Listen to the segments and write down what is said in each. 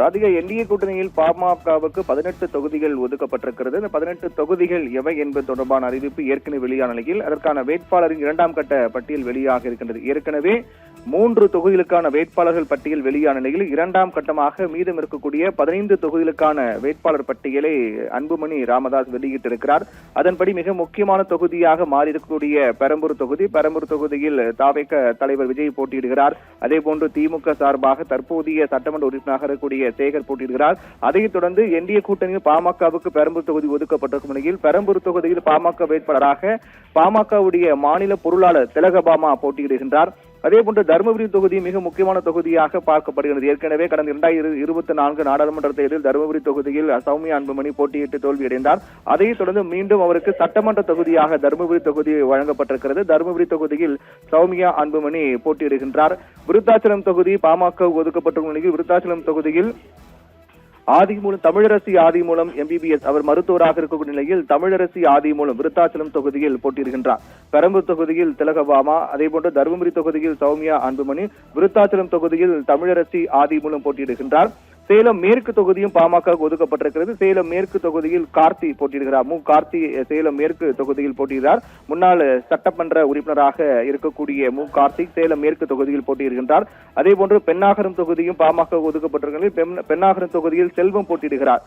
Radhika, NDA கூட்டணியில் பாமகவுக்கு 18 தொகுதிகள் ஒதுக்கப்பட்டிருக்கிறது. இந்த 18 தொகுதிகள் எவை என்பது தொடர்பான அறிவிப்பு ஏற்கனவே வெளியான நிலையில் அதற்கான வேட்பாளரின் 2ஆம் கட்ட பட்டியல் வெளியாக இருக்கின்றது. ஏற்கனவே 3 தொகுதிகளுக்கான வேட்பாளர்கள் பட்டியல் வெளியான நிலையில் 2ஆம் கட்டமாக மீதம் இருக்கக்கூடிய 15 தொகுதிகளுக்கான வேட்பாளர் பட்டியலை அன்புமணி ராமதாஸ் வெளியிட்டிருக்கிறார். அதன்படி மிக முக்கியமான தொகுதியாக மாறியிருக்கக்கூடிய பெரம்பூர் தொகுதியில் தாவேக தலைவர் விஜய் போட்டியிடுகிறார். அதேபோன்று திமுக சார்பாக தற்போதைய சட்டமன்ற உறுப்பினராக இருக்கக்கூடிய சேகர் போட்டியிடுகிறார். அதைத் தொடர்ந்து என்டிஏ கூட்டணியில் பாமகவுக்கு பெரம்பூர் தொகுதி ஒதுக்கப்பட்டிருக்கும் நிலையில் பெரம்பூர் தொகுதியில் பாமக வேட்பாளராக பாமகவுடைய மாநில பொருளாளர் திலகபாமா போட்டியிடுகின்றார். அதேபோன்று தருமபுரி தொகுதி மிக முக்கியமான தொகுதியாக பார்க்கப்படுகிறது. ஏற்கனவே கடந்த 2024 நாடாளுமன்ற தேர்தலில் தருமபுரி தொகுதியில் சௌமியா அன்புமணி போட்டியிட்டு தோல்வியடைந்தார். அதைத் தொடர்ந்து மீண்டும் அவருக்கு சட்டமன்ற தொகுதியாக தருமபுரி தொகுதி வழங்கப்பட்டிருக்கிறது. தருமபுரி தொகுதியில் சௌமியா அன்புமணி போட்டியிடுகின்றார். விருத்தாச்சலம் தொகுதி பாமக ஒதுக்கப்பட்டிருக்கும் நிலையில் விருத்தாச்சலம் தொகுதியில் தமிழரசி ஆதிமூலம் MBBS அவர் மருத்துவராக இருக்கக்கூடிய நிலையில் தமிழரசி ஆதிமூலம் விருத்தாச்சலம் தொகுதியில் போட்டியிடுகின்றார். பெரம்பூர் தொகுதியில் திலகபாமா, அதேபோன்று தருமபுரி தொகுதியில் சௌமியா அன்புமணி, விருத்தாச்சலம் தொகுதியில் தமிழரசி ஆதிமூலம் போட்டியிடுகின்றார். சேலம் மேற்கு தொகுதியும் பாமக ஒதுக்கப்பட்டிருக்கிறது. சேலம் மேற்கு தொகுதியில் கார்த்தி போட்டியிடுகிறார். கார்த்தி சேலம் மேற்கு தொகுதியில் போட்டியிடுகிறார். முன்னாள் சட்டமன்ற உறுப்பினராக இருக்கக்கூடிய கார்த்திக் சேலம் மேற்கு தொகுதியில் போட்டியிடுகின்றார். அதேபோன்று பெண்ணாகரம் தொகுதியும் பாமக ஒதுக்கப்பட்டிருக்கிறது. பெண்ணாகரம் தொகுதியில் செல்வம் போட்டியிடுகிறார்.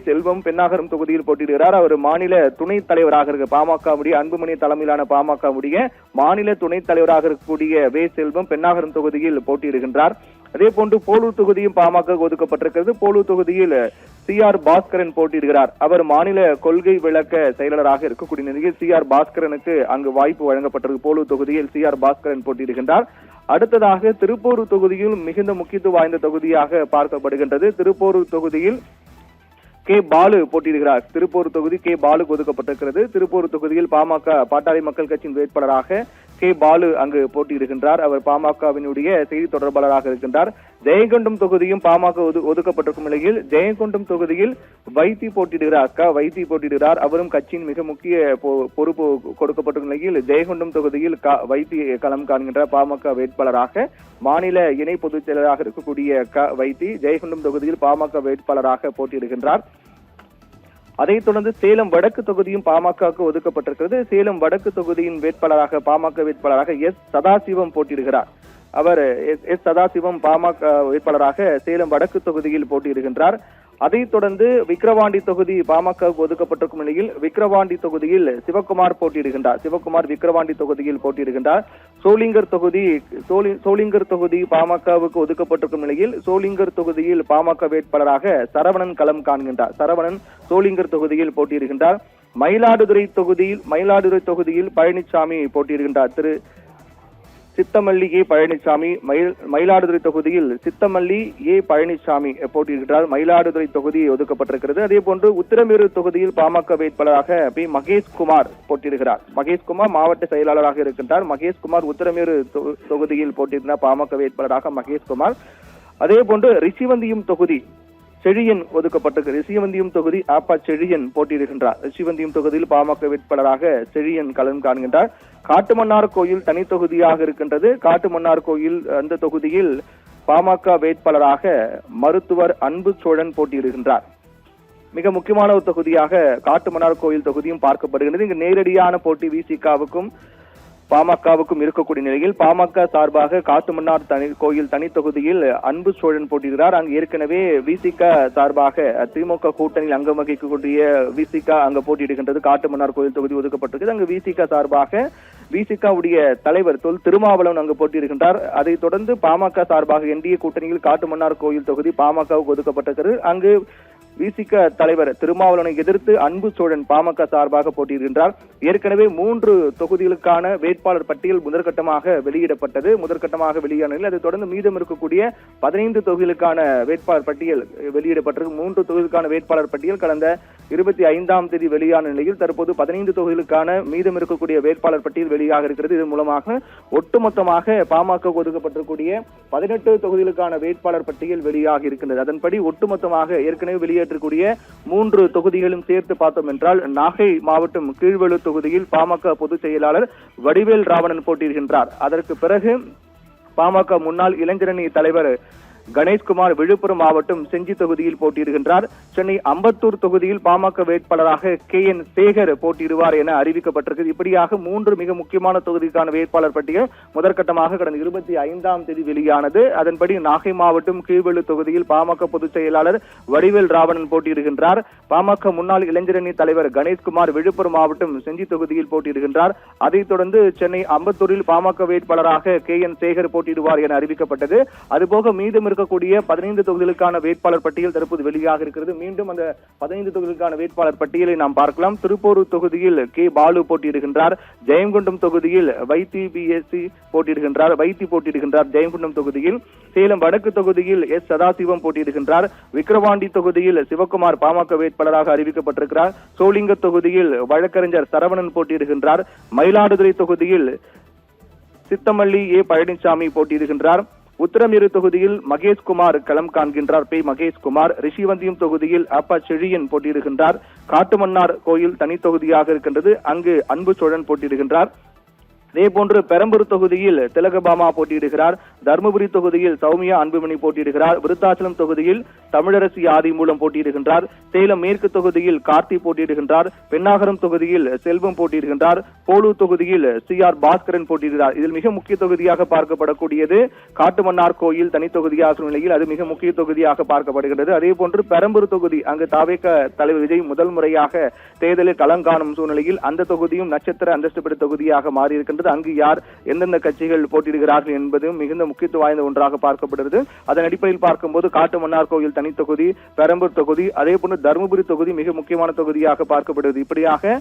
செல்வம் பெண்ணாகரம் தொகுதியில் போட்டியிடுகிறார். அவர் மாநில துணைத் தலைவராக இருக்க பாமகவுடைய அன்புமணி தலைமையிலான பாமகவுடைய மாநில துணைத் தலைவராக இருக்கக்கூடிய செல்வம் பெண்ணாகரம் தொகுதியில் போட்டியிடுகின்றார். அதேபோன்று போலூர் தொகுதியும் பாமக ஒதுக்கப்பட்டிருக்கிறது. போலூர் தொகுதியில் CR பாஸ்கரன் போட்டியிடுகிறார். அவர் மாநில கொள்கை விளக்க செயலாளராக இருக்கக்கூடிய நிலையில் CR பாஸ்கரனுக்கு அங்கு வாய்ப்பு வழங்கப்பட்டிருக்கு. போலூர் தொகுதியில் CR பாஸ்கரன் போட்டியிடுகின்றார். அடுத்ததாக திருப்போரூர் தொகுதியில் மிகுந்த முக்கியத்துவம் வாய்ந்த தொகுதியாக பார்க்கப்படுகின்றது. திருப்போரூர் தொகுதியில் பாலு போட்டியிடுகிறார். திருப்போரூர் தொகுதி பாலுக்கு ஒதுக்கப்பட்டிருக்கிறது. திருப்போரூர் தொகுதியில் பாமக பாட்டாளி மக்கள் கட்சியின் வேட்பாளராக பாலு அங்கு போட்டியிடுகின்றார். அவர் பாமகவினுடைய செய்தி தொடர்பாளராக இருக்கின்றார். ஜெயங்கொண்டம் தொகுதியும் பாமக ஒதுக்கப்பட்டிருக்கும் நிலையில் ஜெயங்கொண்டம் தொகுதியில் வைத்தி போட்டியிடுகிறார். அவரும் கட்சியின் மிக முக்கிய பொறுப்பு கொடுக்கப்பட்டிருக்கும் நிலையில் ஜெயங்கொண்டம் தொகுதியில் வைத்தி களம் காண்கின்ற பாமக வேட்பாளராக மாநில இணை பொதுச் செயலராக இருக்கக்கூடிய வைத்தி ஜெயங்கொண்டம் தொகுதியில் பாமக வேட்பாளராக போட்டியிடுகின்றார். அதைத் தொடர்ந்து சேலம் வடக்கு தொகுதியும் பாமகவுக்கு ஒதுக்கப்பட்டிருக்கிறது. சேலம் வடக்கு தொகுதியின் வேட்பாளராக பாமக வேட்பாளராக சதாசிவம் போட்டியிடுகிறார். அவர் சதாசிவம் பாமக வேட்பாளராக சேலம் வடக்கு தொகுதியில் போட்டியிடுகின்றார். அதைத் தொடர்ந்து விக்கிரவாண்டி தொகுதி பாமகவுக்கு ஒதுக்கப்பட்டிருக்கும் நிலையில் விக்கிரவாண்டி தொகுதியில் சிவகுமார் போட்டியிடுகின்றார். சிவகுமார் விக்கிரவாண்டி தொகுதியில் போட்டியிடுகின்றார். சோளிங்கர் தொகுதி பாமகவுக்கு ஒதுக்கப்பட்டிருக்கும் நிலையில் சோளிங்கர் தொகுதியில் பாமக வேட்பாளராக சரவணன் களம் காண்கின்றார். சரவணன் சோளிங்கர் தொகுதியில் போட்டியிடுகின்றார். மயிலாடுதுறை தொகுதியில் பழனிசாமி போட்டியிடுகின்றார். திரு சித்தமல்லி பழனிசாமி மயிலாடுதுறை தொகுதியில் சித்தமல்லி பழனிசாமி போட்டியிடுகிறார். மயிலாடுதுறை தொகுதி ஒதுக்கப்பட்டிருக்கிறது. அதே போன்று உத்திரமேரூர் தொகுதியில் பாமக வேட்பாளராக மகேஷ்குமார் போட்டியிடுகிறார். மகேஷ்குமார் மாவட்ட செயலாளராக இருக்கின்றார். மகேஷ்குமார் உத்திரமேரூர் தொகுதியில் போட்டியிடுகிறார் பாமக வேட்பாளராக மகேஷ்குமார். அதே போன்று ரிஷிவந்தியம் தொகுதி செழியன் ஒதுக்கப்பட்டிருக்கு. ரிஷிவந்தியம் தொகுதி செழியன் போட்டியிடுகின்றார். ரிஷிவந்தியம் தொகுதியில் பாமக வேட்பாளராக செழியன் களம் காண்கின்றார். காட்டுமன்னார் கோயில் தனி தொகுதியாக இருக்கின்றது. காட்டுமன்னார் கோயில் அந்த தொகுதியில் பாமக வேட்பாளராக மருத்துவர் அன்பு சோழன் போட்டியிடுகின்றார். மிக முக்கியமான ஒரு தொகுதியாக காட்டுமன்னார் கோயில் தொகுதியும் பார்க்கப்படுகின்றது. இங்கு நேரடியான போட்டி விசிகாவுக்கும் பாமகவுக்கும் இருக்கக்கூடிய நிலையில் பாமக சார்பாக காட்டுமன்னார் கோயில் தனி தொகுதியில் அன்பு சோழன் போட்டியிடுகிறார். அங்கு ஏற்கனவே விசிக சார்பாக திமுக கூட்டணியில் அங்கம் வகிக்கக்கூடிய விசிக அங்கு போட்டியிடுகின்றது. காட்டுமன்னார் கோயில் தொகுதி ஒதுக்கப்பட்டிருக்கிறது. அங்கு விசிக சார்பாக விசிகாவுடைய தலைவர் திருமாவளவன் அங்கு போட்டியிடுகின்றார். அதைத் தொடர்ந்து பாமக சார்பாக என்டிஏ கூட்டணியில் காட்டுமன்னார் கோயில் தொகுதி பாமகவுக்கு ஒதுக்கப்பட்டிருக்கிறது. அங்கு விசிக தலைவர் திருமாவளவனை எதிர்த்து அன்பு சோழன் பாமக சார்பாக போட்டியிடுகின்றார். ஏற்கனவே 3 தொகுதிகளுக்கான வேட்பாளர் பட்டியல் முதற்கட்டமாக வெளியான நிலையில் அதைத் தொடர்ந்து மீதம் இருக்கக்கூடிய 15 தொகுதிகளுக்கான வேட்பாளர் பட்டியல் வெளியிடப்பட்டிருக்கு. 3 தொகுதிகளுக்கான வேட்பாளர் பட்டியல் கடந்த 25ஆம் தேதி வெளியான நிலையில் தற்போது 15 தொகுதிகளுக்கான மீதம் இருக்கக்கூடிய வேட்பாளர் பட்டியல் வெளியாக இருக்கிறது. இதன் மூலமாக ஒட்டுமொத்தமாக பாமக ஒதுக்கப்பட்டிருக்கூடிய 18 தொகுதிகளுக்கான வேட்பாளர் பட்டியல் வெளியாக இருக்கின்றது. அதன்படி ஒட்டுமொத்தமாக ஏற்கனவே வெளியேற்றக்கூடிய 3 தொகுதிகளும் சேர்த்து பார்த்தோம் என்றால் நாகை மாவட்டம் கீழ்வேளூர் தொகுதியில் பாமக பொதுச் செயலாளர் வடிவேல் ராவணன் போட்டியிடுகின்றார். அதற்கு பிறகு பாமக முன்னாள் இளைஞரணி தலைவர் கணேஷ்குமார் விழுப்புரம் மாவட்டம் செஞ்சி தொகுதியில் போட்டியிடுகின்றார். சென்னை அம்பத்தூர் தொகுதியில் பாமக வேட்பாளராக KN சேகர் போட்டியிடுவார் என அறிவிக்கப்பட்டிருக்கு. இப்படியாக 3 மிக முக்கியமான தொகுதிக்கான வேட்பாளர் பட்டியல் முதற்கட்டமாக கடந்த 25ஆம் தேதி வெளியானது. அதன்படி நாகை மாவட்டம் கீழ்வெள்ளு தொகுதியில் பாமக பொதுச் செயலாளர் வடிவேல் ராவணன் போட்டியிடுகின்றார். பாமக முன்னாள் இளைஞரணி தலைவர் கணேஷ்குமார் விழுப்புரம் மாவட்டம் செஞ்சி தொகுதியில் போட்டியிடுகின்றார். அதைத் தொடர்ந்து சென்னை அம்பத்தூரில் பாமக வேட்பாளராக KN சேகர் போட்டியிடுவார் என அறிவிக்கப்பட்டது. அதுபோக மீதம் இருக்கக்கூடிய 15 தொகுதிகளுக்கான வேட்பாளர் பட்டியல் தற்போது வெளியாக இருக்கிறது. மீண்டும் அந்த 15 தொகுதிகளுக்கான வேட்பாளர் பட்டியலை நாம் பார்க்கலாம். திருப்பூர் தொகுதியில் K பாலு போட்டியிடுகின்றார். ஜெயங்கொண்டம் தொகுதியில் வைத்தி போட்டியிடுகின்றார் ஜெயங்கொண்டம் தொகுதியில். சேலம் வடக்கு தொகுதியில் S சதாசிவம் போட்டியிடுகின்றார். விக்கிரவாண்டி தொகுதியில் சிவக்குமார் பாமக வேட்பாளராக அறிவிக்கப்பட்டிருக்கிறார். சோளிங்கர் தொகுதியில் வழக்கறிஞர் சரவணன் போட்டியிடுகின்றார். மயிலாடுதுறை தொகுதியில் சித்தமல்லி A பழனிசாமி போட்டியிடுகின்றார். உத்தரமேரு தொகுதியில் மகேஷ்குமார் களம் காண்கின்றார். மகேஷ்குமார். ரிஷிவந்தியம் தொகுதியில் அப்பா செழியன் போட்டியிடுகின்றார். காட்டுமன்னார் கோயில் தனி தொகுதியாக இருக்கின்றது. அங்கு அன்பு சோழன் போட்டியிடுகின்றார். இதேபோன்று பெரம்பூர் தொகுதியில் திலகபாமா போட்டியிடுகிறார். தருமபுரி தொகுதியில் சௌமியா அன்புமணி போட்டியிடுகிறார். விருத்தாச்சலம் தொகுதியில் தமிழரசி ஆதி மூலம் போட்டியிடுகின்றார். சேலம் மேற்கு தொகுதியில் கார்த்தி போட்டியிடுகின்றார். பெண்ணாகரம் தொகுதியில் செல்வம் போட்டியிடுகின்றார். போலூர் தொகுதியில் CR பாஸ்கரன் போட்டியிடுகிறார். இதில் மிக முக்கிய தொகுதியாக பார்க்கப்படக்கூடியது காட்டுமன்னார் கோயில் தனி தொகுதியாக நிலையில் அது மிக முக்கிய தொகுதியாக பார்க்கப்படுகிறது. அதே போன்று பெரம்பூர் தொகுதி அங்கு தாவேக தலைவர் விஜய் முதல் முறையாக தேர்தலில் களம் காணும் சூழ்நிலையில் அந்த தொகுதியும் நட்சத்திர அந்தஸ்து பெற்ற தொகுதியாக மாறியிருக்கின்றது. அங்கு யார் எந்தெந்த கட்சிகள் போட்டியிடுகிறார்கள் என்பதும் மிகுந்த முக்கியத்துவம் வாய்ந்த ஒன்றாக பார்க்கப்படுகிறது. அதன் அடிப்படையில் பார்க்கும்போது காட்டுமன்னார் கோயில் தனி தொகுதி, பெரம்பூர் தொகுதி, அதே போன்று தருமபுரி தொகுதி மிக முக்கியமான தொகுதியாக பார்க்கப்படுகிறது. இப்படியாக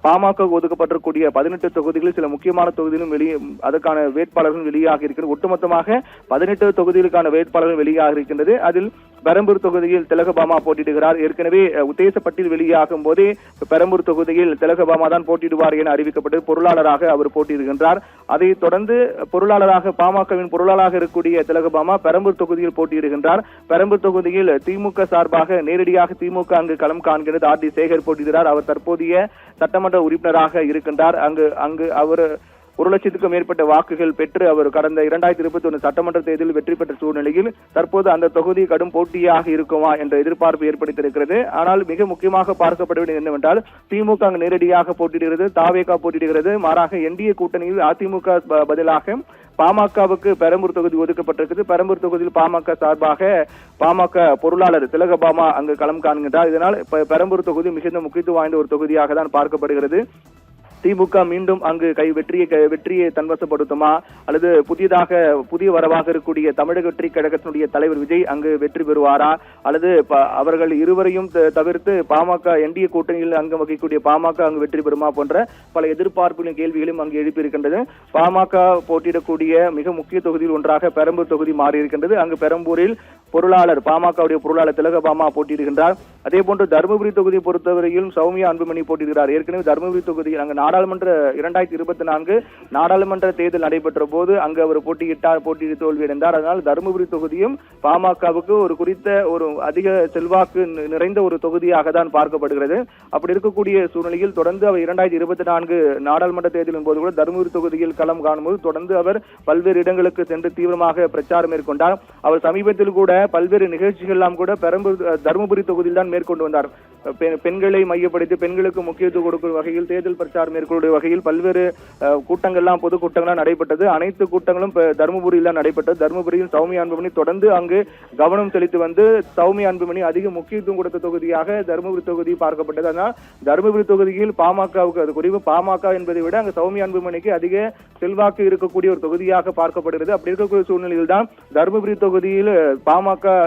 பாமக ஒதுக்கப்பட்டிருக்கூடிய 18 தொகுதிகளில் சில முக்கியமான தொகுதிகளும் அதற்கான வேட்பாளர்கள் வெளியாக இருக்கிறது. ஒட்டுமொத்தமாக 18 தொகுதிகளுக்கான வேட்பாளர்கள் வெளியாக இருக்கின்றது. அதில் பெரம்பூர் தொகுதியில் திலகபாமா போட்டியிடுகிறார். ஏற்கனவே உத்தேச பட்டியல் வெளியாகும் போதே பெரம்பூர் தொகுதியில் திலகபாமா தான் போட்டியிடுவார் என அறிவிக்கப்பட்டு பொருளாளராக அவர் போட்டியிடுகின்றார். அதைத் தொடர்ந்து பொருளாளராக பாமகவின் பொருளாளராக இருக்கக்கூடிய திலகபாமா பெரம்பூர் தொகுதியில் போட்டியிடுகின்றார். பெரம்பூர் தொகுதியில் திமுக சார்பாக நேரடியாக திமுக அங்கு களம் காண்கிறது. RD சேகர் போட்டியிடுகிறார். அவர் தற்போதைய சட்டமன்ற உறுப்பினராக இருக்கின்றார். அங்கு அவர் 1 லட்சத்துக்கும் மேற்பட்ட வாக்குகள் பெற்று அவர் கடந்த 2021 சட்டமன்ற தேர்தலில் வெற்றி பெற்ற சூழ்நிலையில் தற்போது அந்த தொகுதி கடும் போட்டியாக இருக்குமா என்ற எதிர்பார்ப்பு ஏற்படுத்தியிருக்கிறது. ஆனால் மிக முக்கியமாக பார்க்கப்பட வேண்டியது என்னவென்றால் திமுக அங்கு நேரடியாக போட்டியிடுகிறது, தாவேகா போட்டியிடுகிறது. மாறாக NDA கூட்டணியில் அதிமுக பதிலாக பாமகவுக்கு பெரம்பூர் தொகுதி ஒதுக்கப்பட்டிருக்கிறது. பெரம்பூர் தொகுதியில் பாமக சார்பாக பாமக பொருளாளர் திலகபாமா அங்கு களம் காண்கின்றார். இதனால் பெரம்பூர் தொகுதி மிகுந்த முக்கியத்துவம் வாய்ந்த ஒரு தொகுதியாக தான் பார்க்கப்படுகிறது. திமுக மீண்டும் அங்கு வெற்றியை தன்வசப்படுத்துமா அல்லது புதிய வரவாக இருக்கக்கூடிய தமிழக வெற்றி கழகத்தினுடைய தலைவர் விஜய் அங்கு வெற்றி பெறுவாரா அல்லது அவர்கள் இருவரையும் தவிர்த்து பாமக NDA கூட்டணியில் அங்கு வகிக்கக்கூடிய பாமக அங்கு வெற்றி பெறுமா போன்ற பல எதிர்பார்ப்புகளின் கேள்விகளும் அங்கு எழுப்பியிருக்கின்றது. பாமக போட்டியிடக்கூடிய மிக முக்கிய தொகுதியில் ஒன்றாக பெரம்பூர் தொகுதி மாறியிருக்கின்றது. அங்கு பெரம்பூரில் பாமகவுடைய பொருளாளர் திலகபாமா போட்டியிடுகின்றார். அதே போன்று தருமபுரி தொகுதியை பொறுத்தவரையில் சௌமியா அன்புமணி போட்டியிடுகிறார். ஏற்கனவே தருமபுரி தொகுதியில் அங்கு 2024 நாடாளுமன்ற தேர்தல் நடைபெற்ற போது அங்கு அவர் போட்டியிட்டு தோல்வியடைந்தார். அதனால் தருமபுரி தொகுதியும் பாமகவுக்கு ஒரு அதிக செல்வாக்கு நிறைந்த ஒரு தொகுதியாக தான் பார்க்கப்படுகிறது. அப்படி இருக்கக்கூடிய சூழ்நிலையில் தொடர்ந்து அவர் 2024 நாடாளுமன்ற தேர்தலின் போது கூட தருமபுரி தொகுதியில் களம் காணும்போது தொடர்ந்து அவர் பல்வேறு இடங்களுக்கு சென்று தீவிரமாக பிரச்சாரம் மேற்கொண்டார். அவர் சமீபத்தில் கூட பல்வேறு நிகழ்ச்சிகள் எல்லாம் கூட தருமபுரி தொகுதியில் தான் மேற்கொண்டு வந்தார். பெண்களை மையப்படுத்தி பெண்களுக்கு முக்கியத்துவம் கொடுக்கும் வகையில் தேர்தல் பிரச்சாரம் மேற்கொள்ளும் வகையில் பல்வேறு கூட்டங்கள்லாம் பொதுக்கூட்டங்கள்லாம் நடைபெற்றது. அனைத்து கூட்டங்களும் தருமபுரியில் தான் நடைபெற்றது. தருமபுரியில் சௌமியா அன்புமணி தொடர்ந்து அங்கு கவனம் செலுத்தி வந்து சௌமியா அன்புமணி அதிக முக்கியத்துவம் கொடுத்த தொகுதியாக தருமபுரி தொகுதி பார்க்கப்பட்டது. ஆனால் தருமபுரி தொகுதியில் பாமகவுக்கு அது குறிப்பு பாமக என்பதை விட அங்கு சௌமியா அன்புமணிக்கு அதிக செல்வாக்கு இருக்கக்கூடிய ஒரு தொகுதியாக பார்க்கப்படுகிறது. அப்படி இருக்கக்கூடிய சூழ்நிலையில் தான் தருமபுரி தொகுதியில் பாமக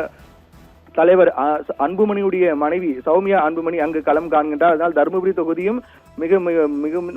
தலைவர் அன்புமணியுடைய மனைவி சௌமியா அன்புமணி அங்கு களம் காண்கின்றார். அதனால் தருமபுரி தொகுதியும்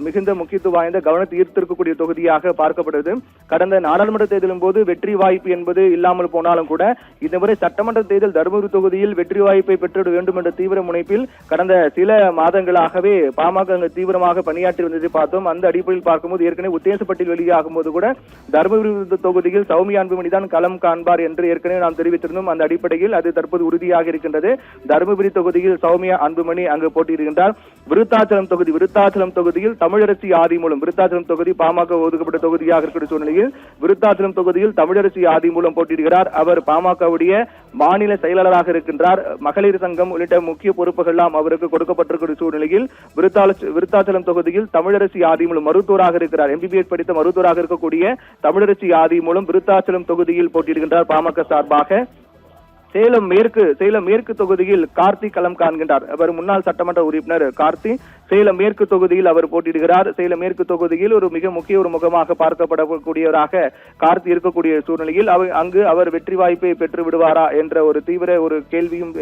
மிகுந்த முக்கியத்துவம் வாய்ந்த கவனத்தை ஈர்த்திருக்கக்கூடிய தொகுதியாக பார்க்கப்படுகிறது. கடந்த நாடாளுமன்ற தேர்தலின் போது வெற்றி வாய்ப்பு என்பது இல்லாமல் போனாலும் கூட இந்த முறை சட்டமன்ற தேர்தல் தருமபுரி தொகுதியில் வெற்றி வாய்ப்பை பெற்று வேண்டும் என்ற தீவிர முனைப்பில் கடந்த சில மாதங்களாகவே பாமக அங்கு தீவிரமாக பணியாற்றி வந்ததை பார்த்தோம். அந்த அடிப்படையில் பார்க்கும்போது ஏற்கனவே உத்தேச பட்டியல் வெளியாகும் போது கூட தருமபுரி தொகுதியில் சௌமியா அன்புமணி தான் களம் காண்பார் என்று ஏற்கனவே நாம் தெரிவித்திருந்தோம். அந்த அடிப்படையில் அது தற்போது உறுதியாக இருக்கின்றது. தருமபுரி தொகுதியில் சௌமியா அன்புமணி அங்கு போட்டியிடுகின்றார். விருத்தாச்சலம் விருத்தாச்சலம் தொகுதியில் தமிழரசி ஆதிமூலம், விருத்தாச்சலம் தொகுதி பாமக ஒதுக்கப்பட்ட தொகுதியாக இருக்கிற சூழ்நிலையில் விருத்தாச்சலம் தொகுதியில் தமிழரசி ஆதிமூலம் போட்டியிடுகிறார். அவர் பாமகவுடைய மாநில செயலாளராக இருக்கின்றார். மகளிர் சங்கம் உள்ளிட்ட முக்கிய பொறுப்புகள் எல்லாம் அவருக்கு கொடுக்கப்பட்டிருக்கிற சூழ்நிலையில் விருத்தாச்சலம் தொகுதியில் தமிழரசி ஆதிமூலம் மருத்துவராக இருக்கிறார். MBBS படித்த மருத்துவராக இருக்கக்கூடிய தமிழரசி ஆதிமூலம் விருத்தாச்சலம் தொகுதியில் போட்டியிடுகின்றார் பாமக சார்பாக. சேலம் மேற்கு தொகுதியில் கார்த்தி களம் காண்கின்றார். அவர் முன்னாள் சட்டமன்ற உறுப்பினர் கார்த்தி சேலம் மேற்கு தொகுதியில் அவர் போட்டியிடுகிறார். சேலம் மேற்கு தொகுதியில் ஒரு மிக முக்கிய ஒரு முகமாக பார்க்கப்படக்கூடியவராக கார்த்தி இருக்கக்கூடிய சூழ்நிலையில் அங்கு அவர் வெற்றி வாய்ப்பை பெற்று விடுவாரா என்ற ஒரு தீவிர ஒரு கேள்வியும்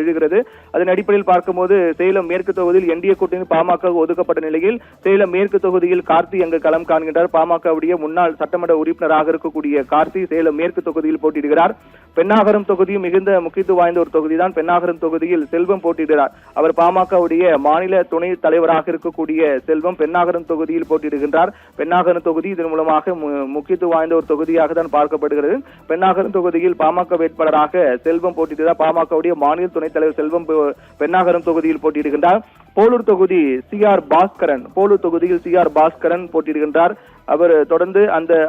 எழுகிறது. அதன் அடிப்படையில் பார்க்கும்போது சேலம் மேற்கு தொகுதியில் NDA கூட்டணி பாமக ஒதுக்கப்பட்ட நிலையில் சேலம் மேற்கு தொகுதியில் கார்த்தி அங்கு களம் காண்கின்றார். பாமகவுடைய முன்னாள் சட்டமன்ற உறுப்பினராக இருக்கக்கூடிய கார்த்தி சேலம் மேற்கு தொகுதியில் போட்டியிடுகிறார். பென்னாகரம் தொகுதியும் மிகுந்த முக்கியத்துவம் வாய்ந்த ஒரு தொகுதிதான். பென்னாகரம் தொகுதியில் செல்வம் போட்டியிடுகிறார். அவர் பாமகவுடைய மாநில துணை தலைவராக இருக்கக்கூடிய செல்வம் பென்னாகரம் தொகுதியில் போட்டியிடுகின்றார். பென்னாகரம் தொகுதி இதன் மூலமாக முக்கியத்துவம் வாய்ந்த ஒரு தொகுதியாக தான் பார்க்கப்படுகிறது. பென்னாகரம் தொகுதியில் பாமக வேட்பாளராக செல்வம் போட்டியிடுகிறார். பாமகவுடைய மாநில துணைத் தலைவர் செல்வம் பென்னாகரம் தொகுதியில் போட்டியிடுகின்றார். போலூர் தொகுதி போலூர் தொகுதியில் CR பாஸ்கரன் போட்டியிடுகின்றார். அவர் தொடர்ந்து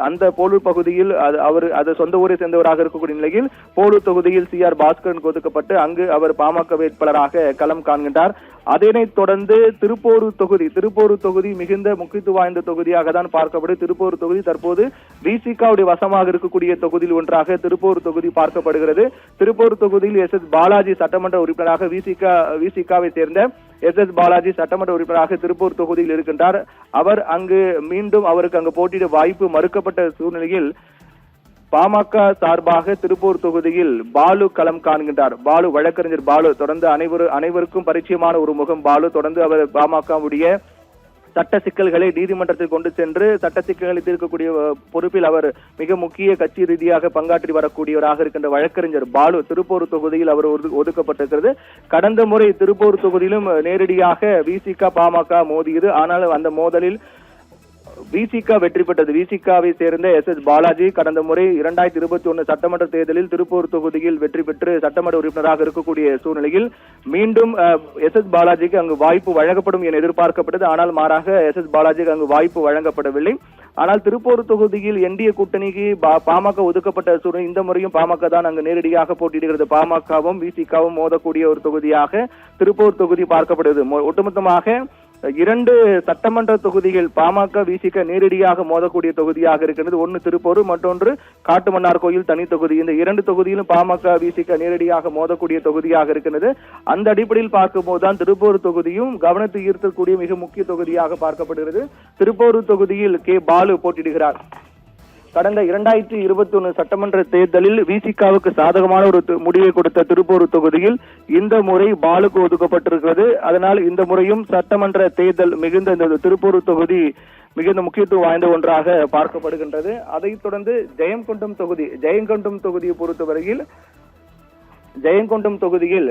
அந்த போலூர் பகுதியில் அவர் சொந்த ஊரை சேர்ந்தவராக இருக்கக்கூடிய நிலையில் போலூர் தொகுதியில் CR பாஸ்கரன் ஒதுக்கப்பட்டு அங்கு அவர் பாமக வேட்பாளராக களம் காண்கின்றார். அதனைத் தொடர்ந்து திருப்போரூர் தொகுதி மிகுந்த முக்கியத்துவம் வாய்ந்த தொகுதியாக தான் பார்க்கப்படும். திருப்போரூர் தொகுதி தற்போது விசிகாவுடைய வசமாக இருக்கக்கூடிய தொகுதியில் ஒன்றாக திருப்போரூர் தொகுதி பார்க்கப்படுகிறது. திருப்போரூர் தொகுதியில் SS பாலாஜி சட்டமன்ற உறுப்பினராக விசிகாவை சேர்ந்த SS பாலாஜி சட்டமன்ற உறுப்பினராக திருப்பூர் தொகுதியில் இருக்கின்றார். அவர் அங்கு மீண்டும் அவருக்கு அங்கு போட்டியிட வாய்ப்பு மறுக்கப்பட்ட சூழ்நிலையில் பாமக சார்பாக திருப்பூர் தொகுதியில் பாலு களம் காண்கின்றார். வழக்கறிஞர் பாலு தொடர்ந்து அனைவருக்கும் பரிச்சயமான ஒரு முகம் பாலு. தொடர்ந்து அவர் பாமகவுடைய சட்ட சிக்கல்களை நீதிமன்றத்தில் கொண்டு சென்று சட்ட சிக்கல்களை தீர்க்கக்கூடிய பொறுப்பில் அவர் மிக முக்கிய கட்சி ரீதியாக பங்காற்றி வரக்கூடியவராக இருக்கின்ற வழக்கறிஞர் பாலு திருப்பூர் தொகுதியில் அவர் ஒதுக்கப்பட்டிருக்கிறது. கடந்த முறை திருப்பூர் தொகுதியிலும் நேரடியாக விசிக பாமக மோதியது. ஆனால் அந்த மோதலில் விசிக வெற்றி பெற்றது. விசிகாவை சேர்ந்த SS பாலாஜி கடந்த முறை 2021 சட்டமன்ற தேர்தலில் திருப்பூர் தொகுதியில் வெற்றி பெற்று சட்டமன்ற உறுப்பினராக இருக்கக்கூடிய சூழ்நிலையில் மீண்டும் SS பாலாஜிக்கு அங்கு வாய்ப்பு வழங்கப்படும் என எதிர்பார்க்கப்பட்டது. ஆனால் மாறாக SS பாலாஜிக்கு அங்கு வாய்ப்பு வழங்கப்படவில்லை. ஆனால் திருப்பூர் தொகுதியில் NDA கூட்டணிக்கு பாமக ஒதுக்கப்பட்ட சூழ்நிலை இந்த முறையும் பாமக தான் அங்கு நேரடியாக போட்டியிடுகிறது. பாமகவும் விசிகாவும் மோதக்கூடிய ஒரு தொகுதியாக திருப்பூர் தொகுதி பார்க்கப்படுகிறது. ஒட்டுமொத்தமாக 2 சட்டமன்ற தொகுதிகள் பாமக விசிக நேரடியாக மோதக்கூடிய தொகுதியாக இருக்கிறது. ஒன்று திருப்பூர், மற்றொன்று காட்டுமன்னார் கோயில் தனி தொகுதி. இந்த 2 தொகுதியிலும் பாமக விசிக நேரடியாக மோதக்கூடிய தொகுதியாக இருக்கிறது. அந்த அடிப்படையில் பார்க்கும்போதுதான் திருப்பூர் தொகுதியும் கவனத்தை ஈர்க்கக்கூடிய மிக முக்கிய தொகுதியாக பார்க்கப்படுகிறது. திருப்பூர் தொகுதியில் பாலு போட்டியிடுகிறார். கடந்த 2021 சட்டமன்ற தேர்தலில் விசிகாவுக்கு சாதகமான ஒரு முடிவை கொடுத்த திருப்பூர் தொகுதியில் இந்த முறை பாலுக்கு ஒதுக்கப்பட்டிருக்கிறது. அதனால் இந்த முறையும் சட்டமன்ற தேர்தல் மிகுந்த இந்த திருப்பூர் தொகுதி மிகுந்த முக்கியத்துவம் வாய்ந்த ஒன்றாக பார்க்கப்படுகின்றது. அதைத் தொடர்ந்து ஜெயங்கொண்டம் தொகுதியை பொறுத்தவரையில் ஜெயங்கொண்டம் தொகுதியில்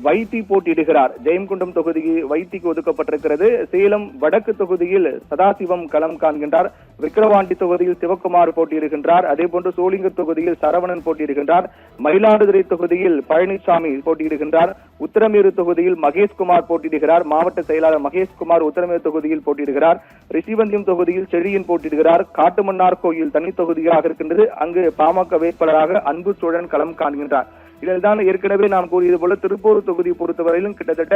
வைத்தி போட்டியிடுகிறார். ஜெயங்கொண்டம் தொகுதி வைத்திக்கு ஒதுக்கப்பட்டிருக்கிறது. சேலம் வடக்கு தொகுதியில் சதாசிவம் களம் காண்கின்றார். விக்கிரவாண்டி தொகுதியில் சிவக்குமார் போட்டியிடுகின்றார். அதே போன்று சோளிங்கர் தொகுதியில் சரவணன் போட்டியிடுகின்றார். மயிலாடுதுறை தொகுதியில் பழனிசாமி போட்டியிடுகின்றார். உத்தரமேரு தொகுதியில் மகேஷ்குமார் போட்டியிடுகிறார். மாவட்ட செயலாளர் மகேஷ்குமார் உத்தரமேரு தொகுதியில் போட்டியிடுகிறார். ரிஷிவந்தியம் தொகுதியில் செழியன் போட்டியிடுகிறார். காட்டுமன்னார் கோயில் தனி தொகுதியாக இருக்கின்றது. அங்கு பாமக வேட்பாளராக அன்பு சோழன் களம் காண்கின்றார். இதில்தான் ஏற்கனவே நாம் கூறியது போல திருப்பூர் தொகுதியை பொறுத்தவரையிலும் கிட்டத்தட்ட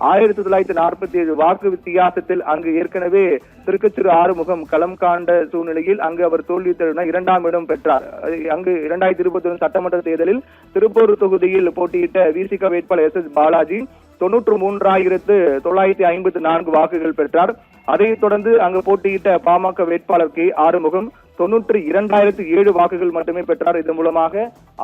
1947 வாக்கு வித்தியாசத்தில் அங்கு ஏற்கனவே திருக்கச்சிறு ஆறுமுகம் களம் காண்ட சூழ்நிலையில் அங்கு அவர் தோல்வி 2ஆம் இடம் பெற்றார். அங்கு 2021 சட்டமன்ற தேர்தலில் திருப்பூர் தொகுதியில் போட்டியிட்ட விசிக வேட்பாளர் SS பாலாஜி 93,954 வாக்குகள் பெற்றார். அதைத் தொடர்ந்து அங்கு போட்டியிட்ட பாமக வேட்பாளர் ஆறுமுகம் 92,007 வாக்குகள் மட்டுமே பெற்றார். இதன் மூலமாக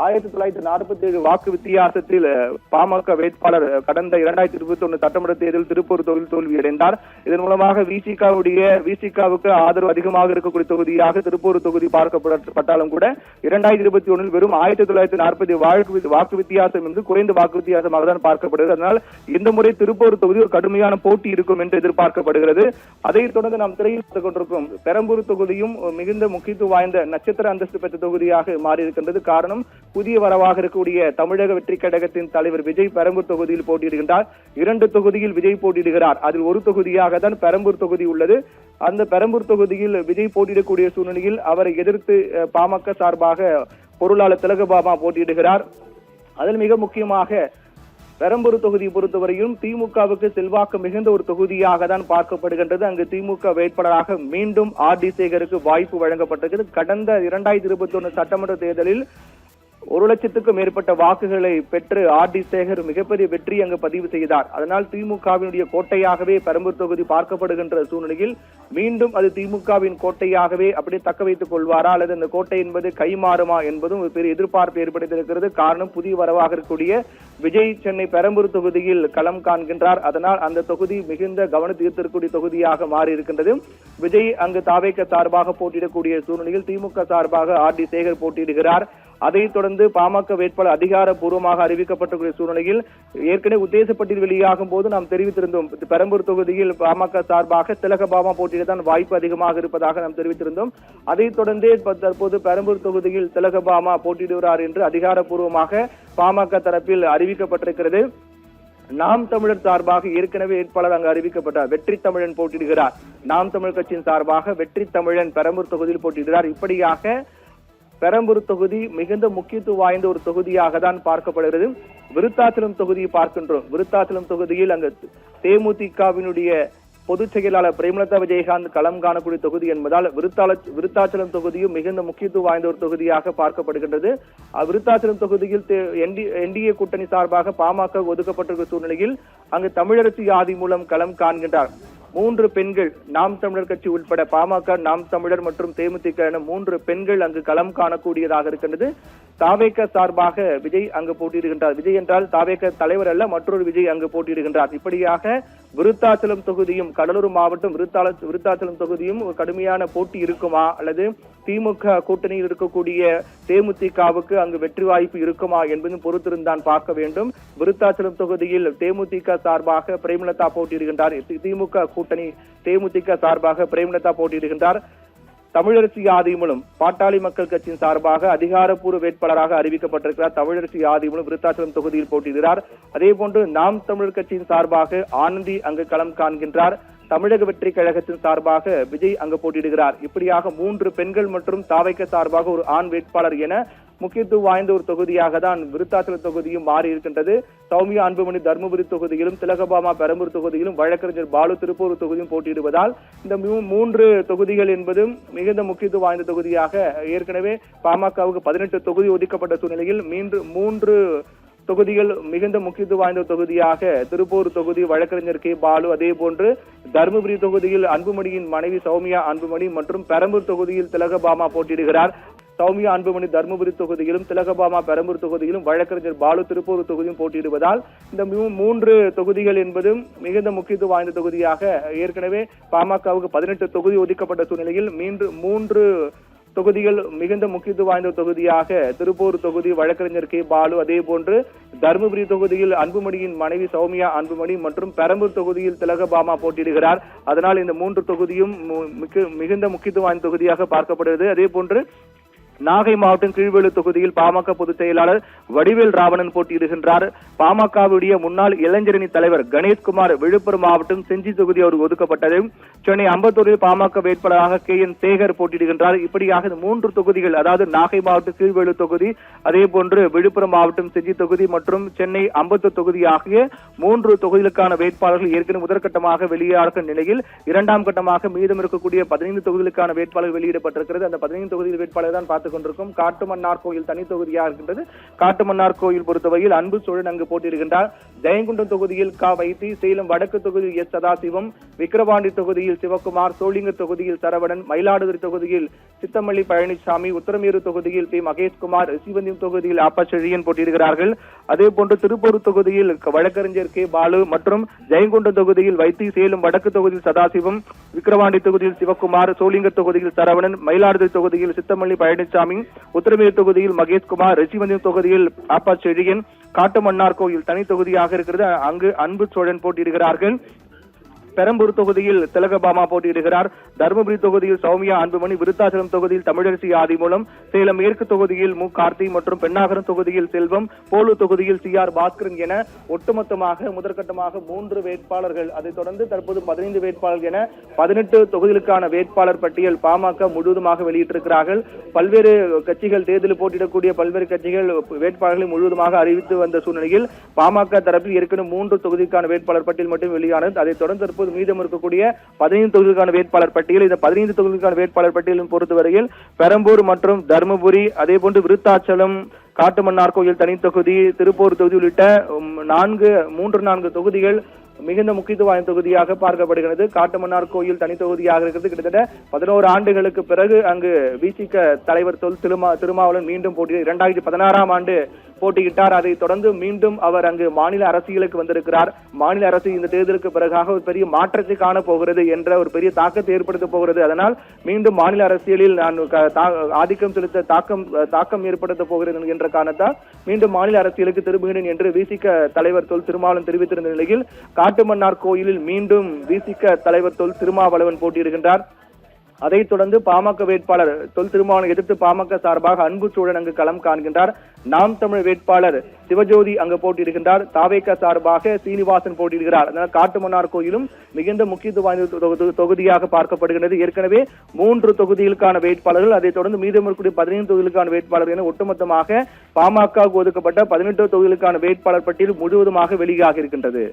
1947 வாக்கு வித்தியாசத்தில் பாமக வேட்பாளர் கடந்த 2021 சட்டமன்ற தேர்தலில் திருப்பூர் தொகுதியில் தோல்வியடைந்தார். இதன் மூலமாக விசிகாவுக்கு ஆதரவு அதிகமாக இருக்கக்கூடிய தொகுதியாக திருப்பூர் தொகுதி பார்க்கப்பட்டாலும் கூட 2021 வெறும் 1940 வாக்கு வித்தியாசம் என்று குறைந்த வாக்கு வித்தியாசமாக தான் பார்க்கப்படுகிறது. அதனால் இந்த முறை திருப்பூர் தொகுதி ஒரு கடுமையான போட்டி இருக்கும் என்று எதிர்பார்க்கப்படுகிறது. அதைத் தொடர்ந்து நாம் திரையில் கொண்டிருக்கும் பெரம்பூர் தொகுதியும் மிகுந்த முக்கியத்துவம் வாய்ந்த நட்சத்திர அந்தஸ்து பெற்ற தொகுதியாக மாறி இருக்கின்றது. காரணம், புதிய வரவாக இருக்கக்கூடிய தமிழக வெற்றி கழகத்தின் தலைவர் விஜய் பெரம்பூர் தொகுதியில் போட்டியிடுகின்றார். 2 தொகுதியில் விஜய் போட்டியிடுகிறார். அதில் ஒரு தொகுதியாக தான் பெரம்பூர் தொகுதி உள்ளது. அந்த பெரம்பூர் தொகுதியில் விஜய் போட்டியிடக்கூடிய சூழ்நிலையில் அவரை எதிர்த்து பாமக சார்பாக பொருளாளர் திலகபாமா போட்டியிடுகிறார். அதில் மிக முக்கியமாக பெரம்பூர் தொகுதியை பொறுத்தவரையும் திமுகவுக்கு செல்வாக்கு மிகுந்த ஒரு தொகுதியாக தான் பார்க்கப்படுகின்றது. அங்கு திமுக வேட்பாளராக மீண்டும் ஆர் டி சேகருக்கு வாய்ப்பு வழங்கப்பட்டது. கடந்த 2021 சட்டமன்ற தேர்தலில் 1 லட்சத்துக்கும் மேற்பட்ட வாக்குகளை பெற்று ஆர் டி சேகர் மிகப்பெரிய வெற்றி அங்கு பதிவு செய்தார். அதனால் திமுகவினுடைய கோட்டையாகவே பெரம்பூர் தொகுதி பார்க்கப்படுகின்ற சூழ்நிலையில் மீண்டும் அது திமுகவின் கோட்டையாகவே அப்படியே தக்க வைத்துக் கொள்வாரா அல்லது அந்த கோட்டை என்பது கைமாறுமா என்பதும் ஒரு பெரிய எதிர்பார்ப்பு ஏற்படுத்தியிருக்கிறது. காரணம், புதிய வரவாக இருக்கக்கூடிய விஜய் சென்னை பெரம்பூர் தொகுதியில் களம் காண்கின்றார். அதனால் அந்த தொகுதி மிகுந்த கவனத்தை ஈர்த்திருக்கக்கூடிய தொகுதியாக மாறி இருக்கின்றது. விஜய் அங்கு தாவேக சார்பாக போட்டியிடக்கூடிய சூழ்நிலையில் திமுக சார்பாக ஆர் டி சேகர் போட்டியிடுகிறார். அதைத் தொடர்ந்து பாமக வேட்பாளர் அதிகாரப்பூர்வமாக அறிவிக்கப்பட்டக்கூடிய சூழ்நிலையில் ஏற்கனவே உத்தேசப்பட்டியல் வெளியாகும் போது நாம் தெரிவித்திருந்தோம், பெரம்பூர் தொகுதியில் பாமக சார்பாக திலகபாமா போட்டியிடத்தான் வாய்ப்பு அதிகமாக இருப்பதாக நாம் தெரிவித்திருந்தோம். அதைத் தொடர்ந்தே தற்போது பெரம்பூர் தொகுதியில் திலகபாமா போட்டியிடுகிறார் என்று அதிகாரப்பூர்வமாக பாமக தரப்பில் அறிவிக்கப்பட்டிருக்கிறது. நாம் தமிழர் சார்பாக ஏற்கனவே வேட்பாளர் அங்கு அறிவிக்கப்பட்டார். வெற்றி தமிழன் போட்டியிடுகிறார். நாம் தமிழர் கட்சியின் சார்பாக வெற்றி தமிழன் பெரம்பூர் தொகுதியில் போட்டியிடுகிறார். இப்படியாக பெரம்பூர் தொகுதி மிகுந்த முக்கியத்துவம் வாய்ந்த ஒரு தொகுதியாக தான் பார்க்கப்படுகிறது. விருத்தாச்சலம் தொகுதியை பார்க்கின்றோம். விருத்தாச்சலம் தொகுதியில் அங்கு தேமுதிகவினுடைய பொதுச் செயலாளர் பிரேமலதா விஜயகாந்த் களம் காணக்கூடிய தொகுதி என்பதால் விருத்தாச்சலம் தொகுதியும் மிகுந்த முக்கியத்துவம் வாய்ந்த ஒரு தொகுதியாக பார்க்கப்படுகின்றது. விருத்தாச்சலம் தொகுதியில் என்டிஏ கூட்டணி சார்பாக பாமக ஒதுக்கப்பட்டிருக்கிற சூழ்நிலையில் அங்கு தமிழரசு யாதி மூலம் களம் காண்கின்றார். 3 பெண்கள், நாம் தமிழர் கட்சி உட்பட பாமக, நாம் தமிழர் மற்றும் தேமுதிக என 3 பெண்கள் அங்கு களம் காணக்கூடியதாக இருக்கின்றது. தாவேக சார்பாக விஜய் அங்கு போட்டியிடுகின்றார். விஜய் என்றால் தாவேக தலைவர் அல்ல, மற்றொரு விஜய் அங்கு போட்டியிடுகின்றார். இப்படியாக விருத்தாச்சலம் தொகுதியும் கடலூர் மாவட்டம் விருத்தாச்சலம் தொகுதியும் கடுமையான போட்டி இருக்குமா அல்லது திமுக கூட்டணியில் இருக்கக்கூடிய தேமுதிகவுக்கு அங்கு வெற்றி வாய்ப்பு இருக்குமா என்பதும் பொறுத்திருந்தான் பார்க்க வேண்டும். விருத்தாச்சலம் தொகுதியில் தேமுதிக சார்பாக பிரேமலதா போட்டியிடுகின்றார். திமுக கூட்டணி தேமுதிக சார்பாக பிரேமலதா போட்டியிடுகின்றார். தமிழரசு யாதி மூலம் பாட்டாளி மக்கள் கட்சியின் சார்பாக அதிகாரப்பூர்வ வேட்பாளராக அறிவிக்கப்பட்டிருக்கிறார். தமிழரசு யாதி மூலம் விருத்தாச்சலம் தொகுதியில் போட்டியிடுகிறார். அதே போன்று நாம் தமிழர் கட்சியின் சார்பாக ஆனந்தி அங்கு களம் காண்கின்றார். தமிழக வெற்றி கழகத்தின் சார்பாக விஜய் அங்கு போட்டியிடுகிறார். இப்படியாக 3 பெண்கள் மற்றும் தாவைக்க சார்பாக ஒரு ஆண் வேட்பாளர் என முக்கியத்துவம் வாய்ந்த ஒரு தொகுதியாக தான் விருத்தாச்சல தொகுதியும் மாறி இருக்கின்றது. சௌமியா அன்புமணி தர்மபுரி தொகுதியிலும், திலகபாமா பெரம்பூர் தொகுதியிலும், வழக்கறிஞர் பாலு திருப்பூர் தொகுதியும் போட்டியிடுவதால் இந்த 3 தொகுதிகள் என்பதும் மிகுந்த முக்கியத்துவம் வாய்ந்த தொகுதியாக ஏற்கனவே பாமகவுக்கு 18 தொகுதி ஒதுக்கப்பட்ட சூழ்நிலையில் 3 தொகுதிகள் மிகுந்த முக்கியத்துவம் வாய்ந்த தொகுதியாக திருப்பூர் தொகுதி வழக்கறிஞர் கே பாலு, அதே போன்று தர்மபுரி தொகுதியில் அன்புமணியின் மனைவி சௌமியா அன்புமணி மற்றும் பெரம்பூர் தொகுதியில் திலகபாமா போட்டியிடுகிறார். சௌமியா அன்புமணி தர்மபுரி தொகுதியிலும், திலகபாமா பெரம்பூர் தொகுதியிலும், வழக்கறிஞர் பாலு திருப்பூர் தொகுதியும் போட்டியிடுவதால் இந்த 3 தொகுதிகள் என்பதும் மிகுந்த முக்கியத்துவம் வாய்ந்த தொகுதியாக ஏற்கனவே பாமகவுக்கு 18 தொகுதி ஒதுக்கப்பட்ட சூழ்நிலையில் 3 தொகுதிகள் மிகுந்த முக்கியத்துவம் வாய்ந்த தொகுதியாக திருப்பூர் தொகுதி வழக்கறிஞர் கே பாலு, அதே போன்று தர்மபுரி தொகுதியில் அன்புமணியின் மனைவி சௌமியா அன்புமணி மற்றும் பெரம்பூர் தொகுதியில் திலகபாமா போட்டியிடுகிறார். அதனால் இந்த 3 தொகுதியும் மிகுந்த முக்கியத்துவம் வாய்ந்த தொகுதியாக பார்க்கப்படுகிறது. அதே போன்று நாகை மாவட்டம் கீழ்வேலூர் தொகுதியில் பாமக பொதுச் செயலாளர் வடிவேல் ராவணன் போட்டியிடுகின்றார். பாமகவுடைய முன்னாள் இளைஞரணி தலைவர் கணேஷ்குமார் விழுப்புரம் மாவட்டம் செஞ்சி தொகுதி அவருக்கு ஒதுக்கப்பட்டது. சென்னை அம்பத்தூரில் பாமக வேட்பாளராக KN சேகர் போட்டியிடுகின்றார். இப்படியாக 3 தொகுதிகள், அதாவது நாகை மாவட்டம் கீழ்வேலூர் தொகுதி, அதே போன்று விழுப்புரம் மாவட்டம் செஞ்சி தொகுதி மற்றும் சென்னை அம்பத்தூர் தொகுதி ஆகிய 3 தொகுதிகளுக்கான வேட்பாளர்கள் ஏற்கனவே முதற்கட்டமாக வெளியாகும் நிலையில் 2ஆம் கட்டமாக மீதம் இருக்கக்கூடிய 15 தொகுதிகளுக்கான வேட்பாளர்கள் வெளியிடப்பட்டிருக்கிறது. அந்த 15 தொகுதிகள் வேட்பாளர் தான் பார்த்துக் கொண்டிருக்கும். காட்டுமன்னார் கோயில் தனி தொகுதியாக இருக்கின்றது. காட்டுமன்னார் கோயில் பொறுத்தவரையில் அன்பு சோழன் அங்கு போட்டியிடுகின்றார். ஜெயங்குண்டம் தொகுதியில் க வைத்தி, சேலம் வடக்கு தொகுதியில் எஸ் சதாசிவம், விக்கிரவாண்டி தொகுதியில் சிவகுமார், சோளிங்கர் தொகுதியில் சரவணன், மயிலாடுதுறை தொகுதியில் சித்தமல்லி பழனிசாமி, உத்தரமேரு தொகுதியில் பி மகேஷ்குமார், ரிஷிவந்தியம் தொகுதியில் ஆப்பா செழியன் போட்டியிடுகிறார்கள். அதே போன்று திருப்பூர் தொகுதியில் வழக்கறிஞர் கே பாலு மற்றும் ஜெயங்குண்டம் தொகுதியில் வைத்தி, சேலம் வடக்கு தொகுதியில் சதாசிவம், விக்கிரவாண்டி தொகுதியில் சிவகுமார், சோளிங்கர் தொகுதியில் சரவணன், மயிலாடுதுறை தொகுதியில் சித்தமல்லி பழனிசாமி, உத்தரமேரு தொகுதியில் மகேஷ்குமார், ரிஷிவந்தியம் தொகுதியில் ஆப்பா செழியன், காட்டுமன்னார் கோயில் தனி தொகுதியாக இருக்கிறது. அங்கு அன்பு சோழன் போட்டியிடுகிறார்கள். பெரம்பூர் தொகுதியில் திலகபாமா போட்டியிடுகிறார். தருமபுரி தொகுதியில் சௌமியா அன்புமணி, விருத்தாச்சலம் தொகுதியில் தமிழரசி ஆதிமூலம், சேலம் மேற்கு தொகுதியில் மு கார்த்தி மற்றும் பெண்ணாகரம் தொகுதியில் செல்வம், போலூர் தொகுதியில் CR பாஸ்கரன் என ஒட்டுமொத்தமாக முதற்கட்டமாக 3 வேட்பாளர்கள், அதைத் தொடர்ந்து தற்போது 15 வேட்பாளர்கள் என 18 தொகுதிகளுக்கான வேட்பாளர் பட்டியல் பாமக முழுவதுமாக வெளியிட்டிருக்கிறார்கள். பல்வேறு கட்சிகள் தேர்தலில் போட்டியிடக்கூடிய பல்வேறு கட்சிகள் வேட்பாளர்களை முழுவதுமாக அறிவித்து வந்த சூழ்நிலையில் பாமக தரப்பில் ஏற்கனவே 3 தொகுதிக்கான வேட்பாளர் பட்டியல் மட்டும் வெளியானது. அதைத் தொடர்ந்து தற்போது மீதம் இருக்கக்கூடிய 15 தொகுதிக்கான வேட்பாளர் பட்டியல், இந்த 15 தொகுதிக்கான வேட்பாளர் பட்டியலும் பொறுத்தவரையில் பெரம்பூர் மற்றும் தருமபுரி, அதே போன்று விருத்தாச்சலம், காட்டுமன்னார் கோயில் தனி தொகுதி, திருப்பூர் தொகுதி உள்ளிட்ட 3-4 தொகுதிகள் மிகுந்த முக்கியத்துவம் வாய்ந்த தொகுதியாக பார்க்கப்படுகிறது. காட்டுமன்னார் கோயில் தனி தொகுதியாக இருக்கிறது. கிட்டத்தட்ட 11 ஆண்டுகளுக்கு பிறகு அங்கு விசிக தலைவர் திருமாவளவன் மீண்டும் போட்டி 2016ஆம் ஆண்டு போட்டியிட்டார். அதைத் தொடர்ந்து மீண்டும் அவர் அங்கு மாநில அரசியலுக்கு வந்திருக்கிறார். மாநில அரசு இந்த தேர்தலுக்கு பிறகாக ஒரு பெரிய மாற்றத்தை காண போகிறது என்ற ஒரு பெரிய தாக்கத்தை ஏற்படுத்த போகிறது. அதனால் மீண்டும் மாநில அரசியலில் நான் ஆதிக்கம் செலுத்த தாக்கம் ஏற்படுத்த போகிறது என்ற காரணத்தால் மீண்டும் மாநில அரசியலுக்கு திரும்புகிறேன் என்று விசிக தலைவர் திருமாவளவன் தெரிவித்திருந்த நிலையில் காட்டுமன்னார் கோயிலில் மீண்டும் விசிக தலைவர் திருமாவளவன் போட்டியிடுகின்றார். அதைத் தொடர்ந்து பாமக வேட்பாளர் திருமாவளவனை எதிர்த்து பாமக சார்பாக அன்புச்சூழன் அங்கு களம் காண்கின்றார். நாம் தமிழ் வேட்பாளர் சிவஜோதி அங்கு போட்டியிடுகின்றார். தாவேக சார்பாக சீனிவாசன் போட்டியிடுகிறார். அதனால் காட்டுமன்னார் கோயிலும் மிகுந்த முக்கியத்துவம் வாய்ந்த தொகுதியாக பார்க்கப்படுகிறது. ஏற்கனவே 3 தொகுதிகளுக்கான வேட்பாளர்கள், அதைத் தொடர்ந்து மீதம் இருக்கக்கூடிய 15 தொகுதிகளுக்கான வேட்பாளர்கள் என ஒட்டுமொத்தமாக பாமக ஒதுக்கப்பட்ட 18 தொகுதிகளுக்கான வேட்பாளர் பட்டியல் முழுவதுமாக வெளியாக இருக்கின்றது.